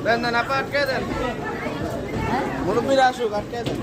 দেন দেন আপা আটকে দেন মুরব্বীরা আসুক আটকে দেন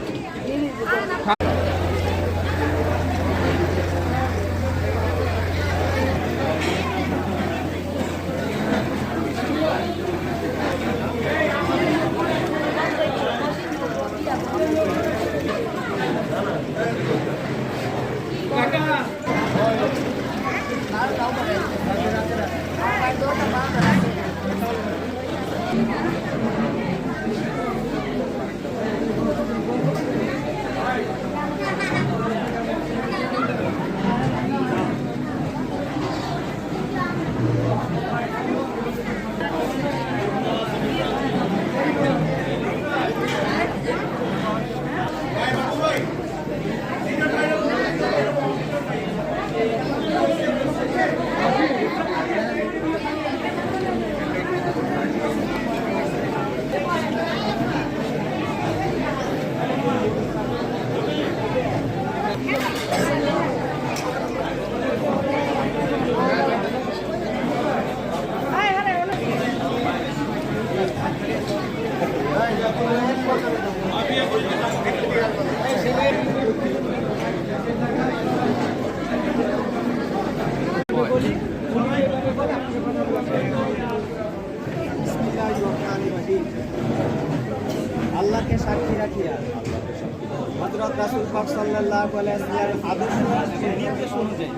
আল্লাহকে সাক্ষী রাখিয়া হযরত রাসূল পাক সাল্লাল্লাহু আলাইহি ওয়াসাল্লামের আদর্শ নির্দেশ অনুযায়ী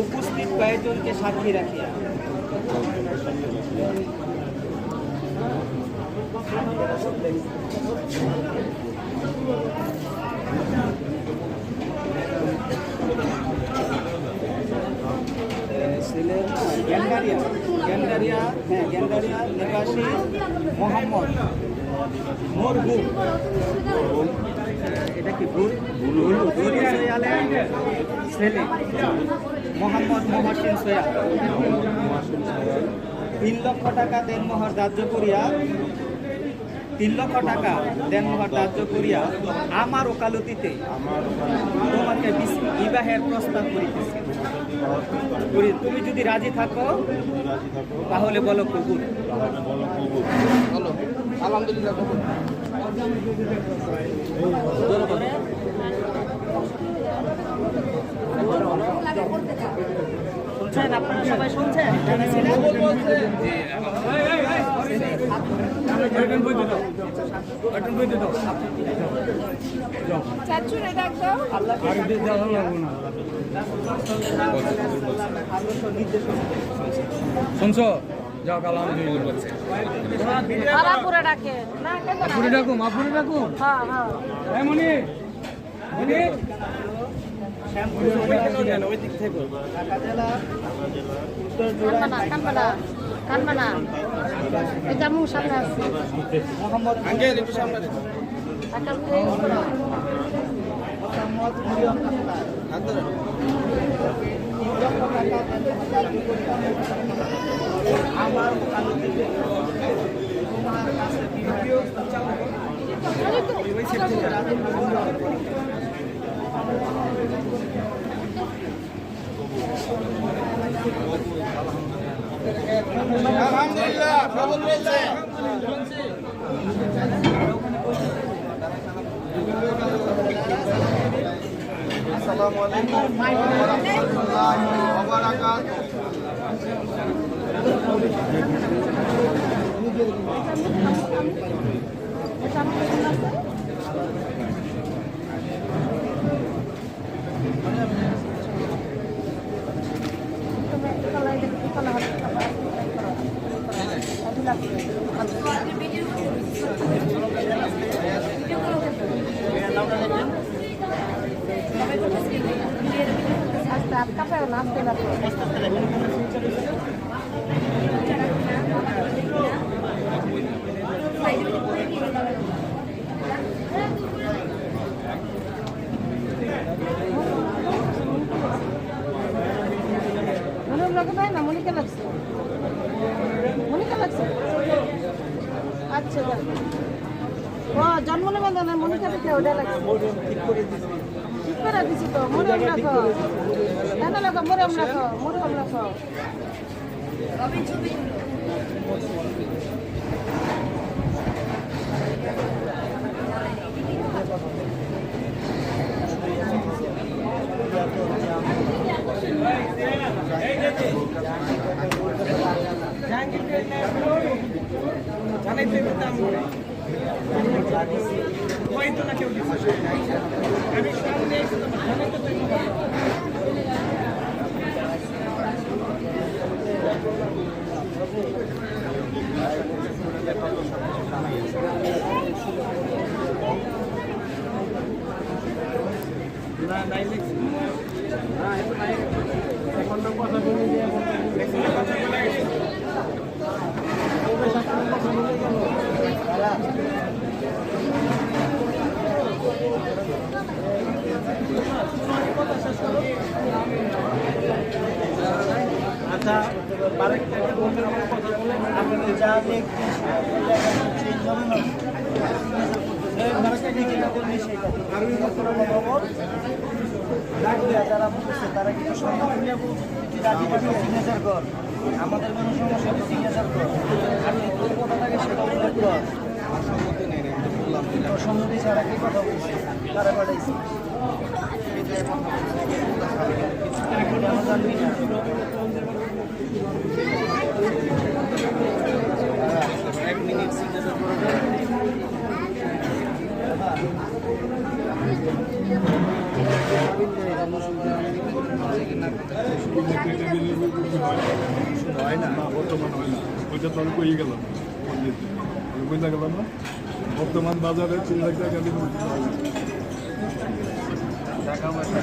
উপস্থিত কয়েকজনকে সাক্ষী রাখিয়া গ্যান্ডারিয়া নিবাসী মোহাম্মদ মরহু এটা কি ছেলে মোহাম্মদ মহসিন সৈয়দ 3 লক্ষ টাকা দেনমোহর ধার্য করিয়া 3 লক্ষ টাকা দেনমোহর ধার্য করিয়া আমার ওকালতিতে তোমাকে বিবাহের প্রস্তাব করিতেছি। তুমি যদি রাজি থাকো তাহলে বলো কবুল। বলো আলহামদুলিল্লাহ কবুল। শুনছেন আপনারা সবাই শুনছেন? শুনছো যাও আলহামদুলিল্লাহ বলছে আপুরে ডাকে না কেন আপুরে ডাকুম হ্যাঁ হ্যাঁ মনি ওই দিক থেকে কানবানা এই যে আমু সামনে আছে মোহাম্মদ আঙ্কেল একটু সামনে দেখুন আমার আলহামদুলিল্লাহ কবুল বলছে। আসসালামু আলাইকুম ওয়া রাহমাতুল্লাহি ওয়া বারাকাতুহু। आपका पे नाश्ते लगते না মনিকা লাগছে আচ্ছা ও জন্ম নিবন্ধন মনিকা থেকে ওটা লাগছে ঠিক করে দিছি তো মরম রাখো না না লাগো মরম রাখো আচ্ছা, আরেকটা বলতে আমার কথা বলে আপনাদের যা দেখছেন সেই জন্য যারা বলছে তারা কিন্তু সিগনেচার কর, আমাদের কোনো সমস্যা নেই, সিগনেচার কর। আপনি তোর কথাটাকে সেটা উল্লেখ কর। সম্মতি ছাড়া কি কথা বলছি, তারা পাঠাইছি এক মিনিট সিগনেচার করে হয় না, বর্তমান হয় না, ওইটা তো আমি কই গেলাম, বুঝতে গেলাম না। বর্তমান বাজারে 3 লাখ টাকা দিন টাকা পয়সা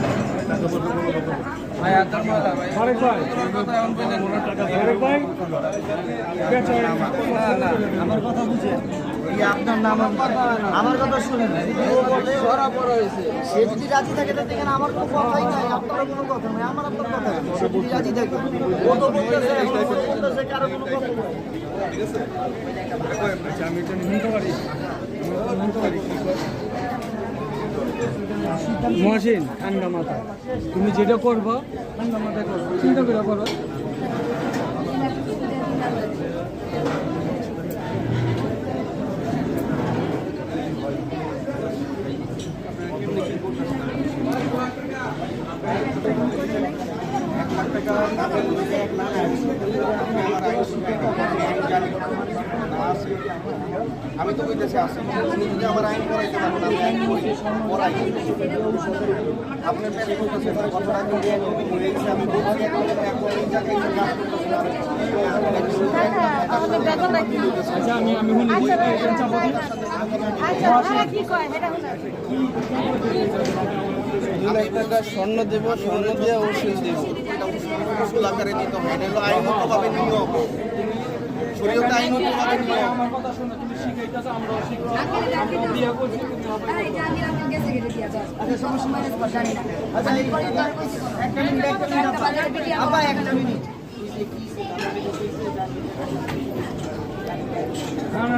কোনো কথা না। ভাই আদার মালা ভাই আরেক ভাই কথা এখন পেলেন আরেক ভাই না আমার কথা বুঝেন, এই আপনার নাম আমার কথা শুনেন। ধরা পড়া হয়েছে সে যদি রাজি থাকে তাতে এখানে আমার কোনো কথাই নাই, আপনার কোনো কথা নাই, আমার আপনার কথা। সে যদি রাজি থাকে ও তো বলতেছে কারো কোনো কথা নেই। ঠিক আছে, আচ্ছা আমি এটা নিতে পারি মহসিন ঠান্ডা মাথা, তুমি যেটা করবা ঠান্ডা মাথায় করবো, চিন্তা করে করো। আমি তো বলতেছি আসি, তুমি যদি আমার আইন করাইতে পারো না, আমি আইন করাই। আপনার পেটে বলতেছে কথাটা কিন্তু হয়ে গেছে, আমি বলছি এখন এই জায়গায় কাজ করতেছি। আচ্ছা আমি শুনি স্বর্ণ দেব, স্বর্ণ দিয়ে ওষুধ দেব, এটা ওষুধ আকারে নিতে হয়, এটা হলো আইনগতভাবে নিয়ম, শরীয়তে আইনগতভাবে নিয়ম। আমার কথা শোনো, তুমি শিখাইতেছো, আমরাও শিখবো, আমরাও বিয়ে করছি, তুমি আচ্ছা একটা মিনিট আবার একটা মিনিট।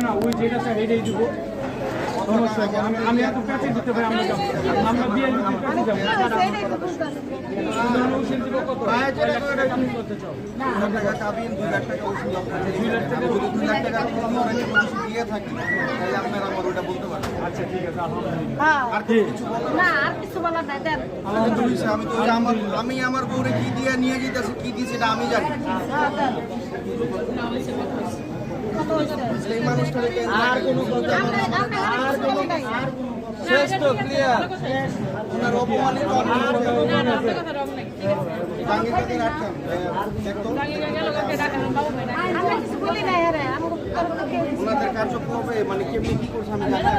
না ওই যেটা চাই এটাই দিব, সমস্যা কি? আমি এত প্যাচে দিতে পারি, আমরা যাবো, আমরা বিয়ে দিতে প্যাচে যাবো। তুমি ওষুধ দিব কত? 2 লাখ টাকা দাম করতে চাও? 2 লাখ টাকা কাবিন, 2 লাখ টাকা ওষুধ আপনাকে 2 লাখ টাকা, 2 লাখ টাকা আমি অনেক ওষুধ দিয়ে থাকি, তাই আপনারা আমার ওটা বলতে পারেন। আচ্ছা ঠিক আছে, আলহামদুলিল্লাহ। আর কিছু বলেন না, আর কিছু বলার নাই, দেন। আমি তো আমি আমার বউরে কি দিয়ে নিয়ে যেতেছি, কি দিয়েছে এটা আমি জানি। কত হয়েছে? এই মানুষটা আর কোনো কথা আর কোনো শেষ তো, ক্লিয়ার। ওনার অপমানিত জাঙ্গিটাকে রাখতাম দেখতো আমরা কিছু বলি নাই, আরে আমার ওনাদের কার্যক্রমে মানে কেমনি কি করছে আমি জানি না।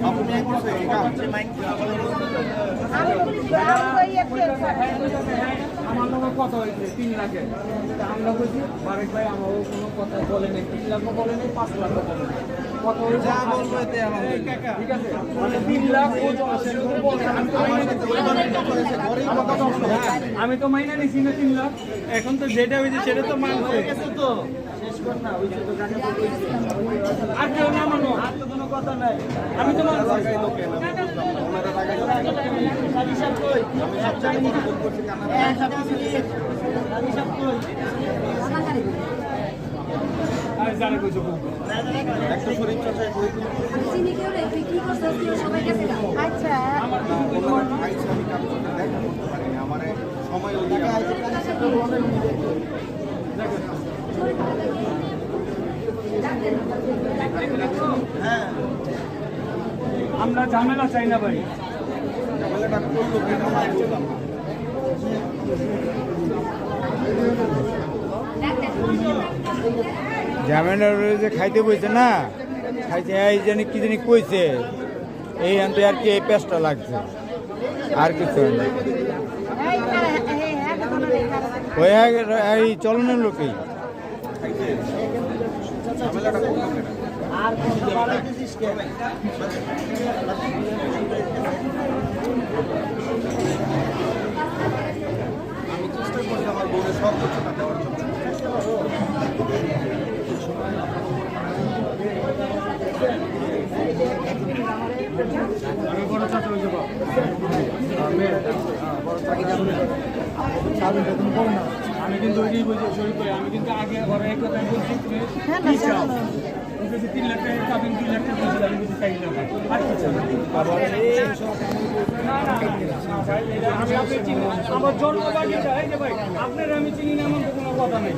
আপনি এক করছে এই কাম। আমার লোক কত হয়েছে? 3 লাখে। আমরা বলছি বারেক ভাই আমারও কোনো কথা বলে নেই, 3 লাখও বলে নেই, 5 লাখও বলে নেই। কত হয়েছে? যা বলবো এতে আমার ঠিক আছে, মানে 3 লাখ ও সেরকম বলছে, আমি তো মাইনা নিছি না 3 লাখ, এখন তো যেটা হয়েছে সেটা তো মানছে। তো শেষ আর কেউ না মানো, আর তো কোনো কথা নাই। আমি তো মানছি। লাগাই তো কেন আমি বুঝলাম না। ওনারা লাগাই তো কেন? হিসাব কই? আমি সব জায়গায় কথা ভুল করছি কেন? হিসাব কই? আর জানে কইছো খুব। একটা শরীর চর্চায় করি তো। আচ্ছা ওনারা আইসা আমি কাজ করতে দেখা করতে পারিনি। আমার সময় ওদিকে হ্যাঁ আমরা ঝামেলা চাই না ভাই। ঝামেলাটা করলো কেন আমি বুঝলাম না। ঝামেলার যে খাইতে বইছে না, খাইতে এই জানি কি জানি কইছে, এই আনতে আর কি এই পেঁচটা লাগছে, আর কিছু না। ওই এই চলনের লোকেই ঝামেলাটা করলো কেন? আর কথা বাড়াইতেছিস কেন? আমি চেষ্টা করছি আমার বোনের সব কিছু না দেওয়ার জন্য। আমি বড় ছাত্র হয়ে যাবো। আমি কিন্তু ওইটাই বলছি শরীর করে, আমি কিন্তু আগে ঘরে এক কথা বলছি তুমি কি চাও? আমি বলছি 3 লাখ টাকা পাবেন, 2 লাখ টাকা বলছি, আমি বলছি 4 লাখ। আর কি চাই? না, না, না, ভাই, এটা আমি আপনি চিনি না। আমার জন্মবাড়িটা, এই যে ভাই, আপনারা আমি চিনি না, এমন তো কোনো কথা নেই।